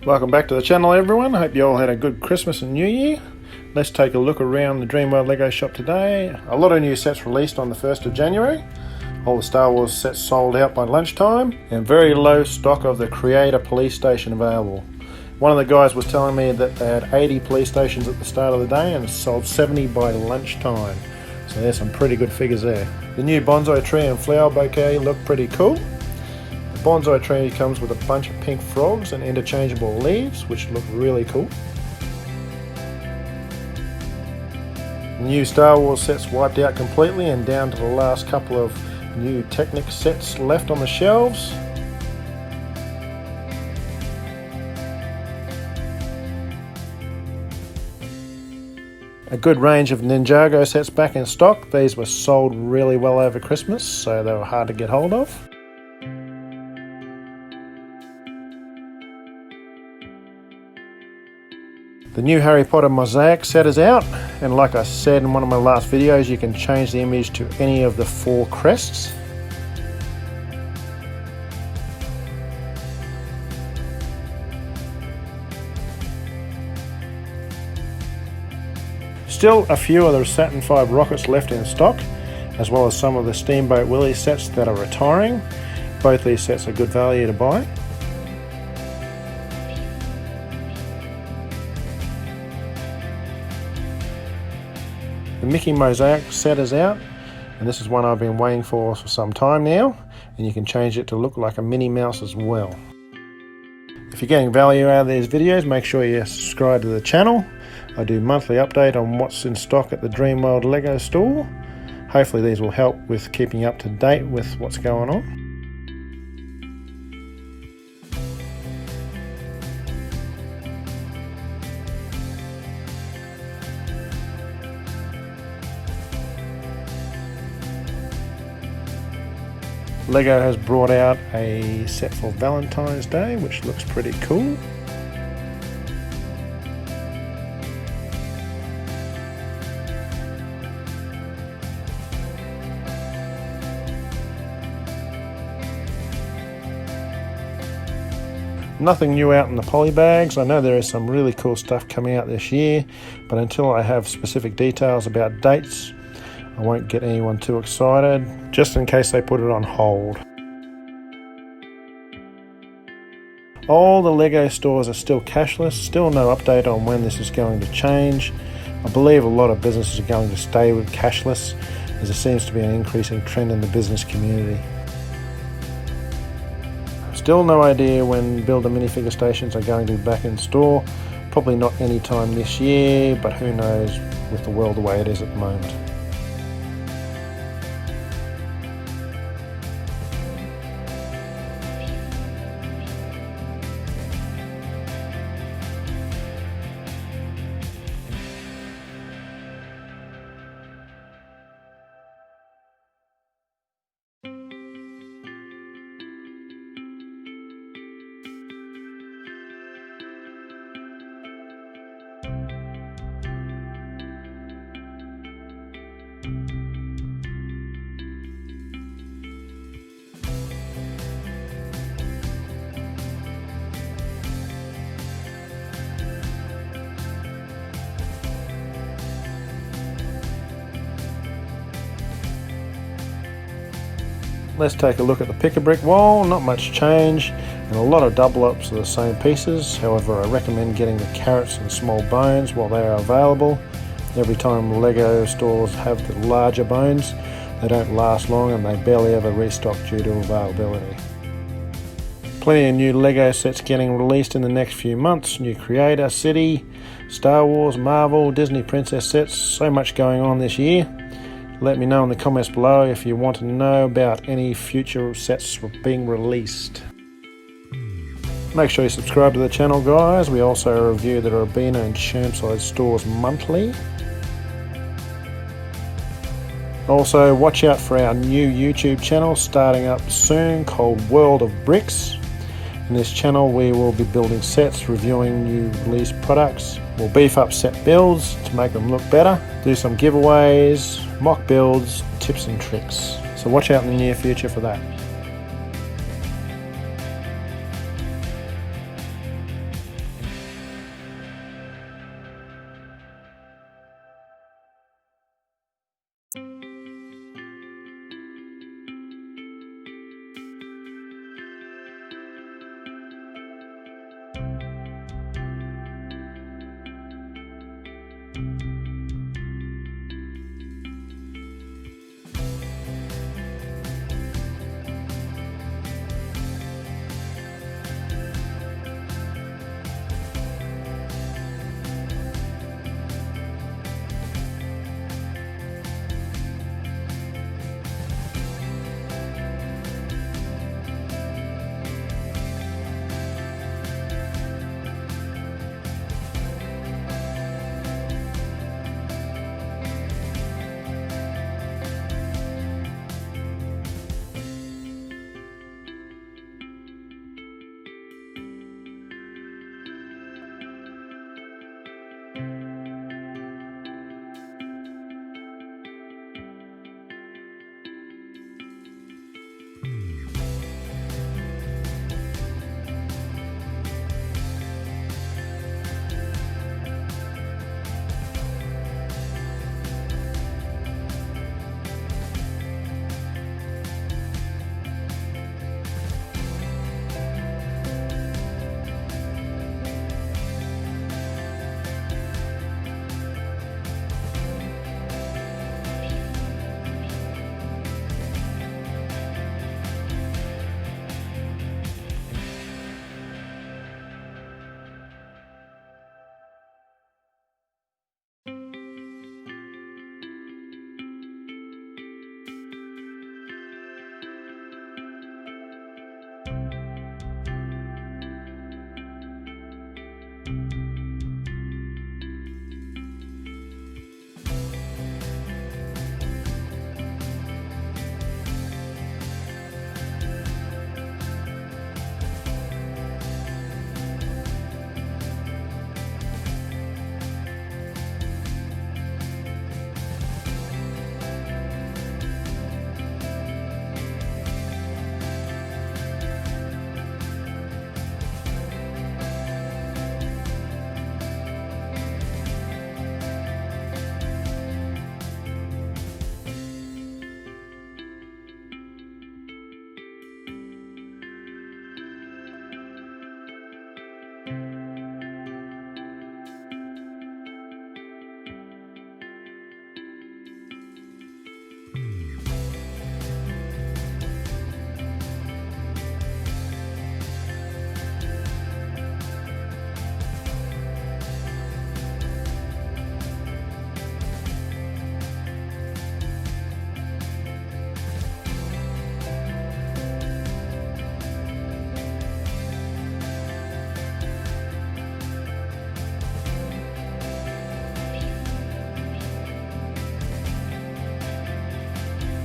Welcome back to the channel, everyone. I hope you all had a good Christmas and New Year. Let's take a look around the Dreamworld Lego shop today. A lot of new sets released on the 1st of January. All the Star Wars sets sold out by lunchtime, and very low stock of the Creator police station available. One of the guys was telling me that they had 80 police stations at the start of the day and sold 70 by lunchtime. So there's some pretty good figures there. The new bonsai tree and flower bouquet look pretty cool. The bonsai tree comes with a bunch of pink frogs and interchangeable leaves, which look really cool. The new Star Wars sets wiped out completely and down to the last couple of new Technic sets left on the shelves. A good range of Ninjago sets back in stock. These were sold really well over Christmas, so they were hard to get hold of. The new Harry Potter Mosaic set is out, and like I said in one of my last videos, you can change the image to any of the 4 crests. Still a few of the Saturn V rockets left in stock, as well as some of the Steamboat Willie sets that are retiring. Both these sets are good value to buy. The Mickey Mosaic set is out, and this is one I've been waiting for some time now, and you can change it to look like a Minnie Mouse as well. If you're getting value out of these videos, make sure you subscribe to the channel. I do monthly update on what's in stock at the Dreamworld Lego store. Hopefully these will help with keeping up to date with what's going on. Lego has brought out a set for Valentine's Day, which looks pretty cool. Nothing new out in the poly bags. I know there is some really cool stuff coming out this year, but until I have specific details about dates, I won't get anyone too excited, just in case they put it on hold. All the Lego stores are still cashless, still no update on when this is going to change. I believe a lot of businesses are going to stay with cashless, as there seems to be an increasing trend in the business community. Still no idea when Builder minifigure stations are going to be back in store. Probably not anytime this year, but who knows with the world the way it is at the moment. Let's take a look at the pick-a-brick wall. Not much change, and a lot of double-ups of the same pieces. However, I recommend getting the carrots and small bones while they are available. Every time Lego stores have the larger bones, they don't last long and they barely ever restock due to availability. Plenty of new Lego sets getting released in the next few months. New Creator, City, Star Wars, Marvel, Disney Princess sets. So much going on this year. Let me know in the comments below if you want to know about any future sets being released. Make sure you subscribe to the channel, guys. We also review the Robina and Chermside stores monthly. Also, watch out for our new YouTube channel starting up soon called World of Bricks. In this channel we will be building sets, reviewing new released products. We'll beef up set builds to make them look better, do some giveaways, mock builds, tips and tricks. So watch out in the near future for that.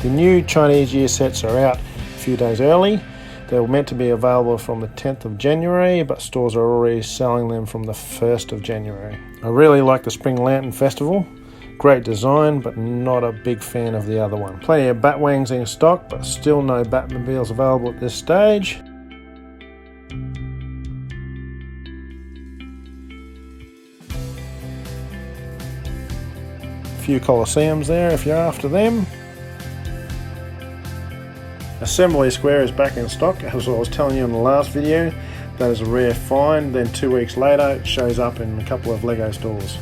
The new Chinese year sets are out a few days early. They were meant to be available from the 10th of January, but stores are already selling them from the 1st of January. I really like the Spring Lantern Festival. Great design, but not a big fan of the other one. Plenty of Batwings in stock, but still no Batmobiles available at this stage. A few Colosseums there if you're after them. Assembly Square is back in stock, as I was telling you in the last video. That is a rare find. Then 2 weeks later it shows up in a couple of LEGO stores.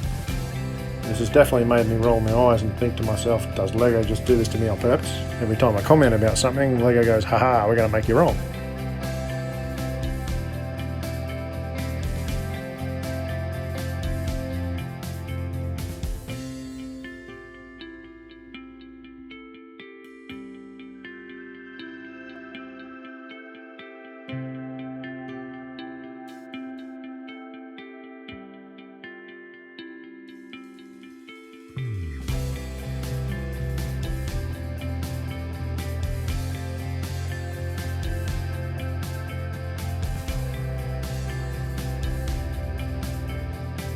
This has definitely made me roll my eyes and think to myself, does LEGO just do this to me on purpose? Every time I comment about something, LEGO goes, haha, we're going to make you wrong.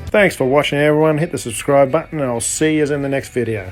Thanks for watching everyone, hit the subscribe button and I'll see you in the next video.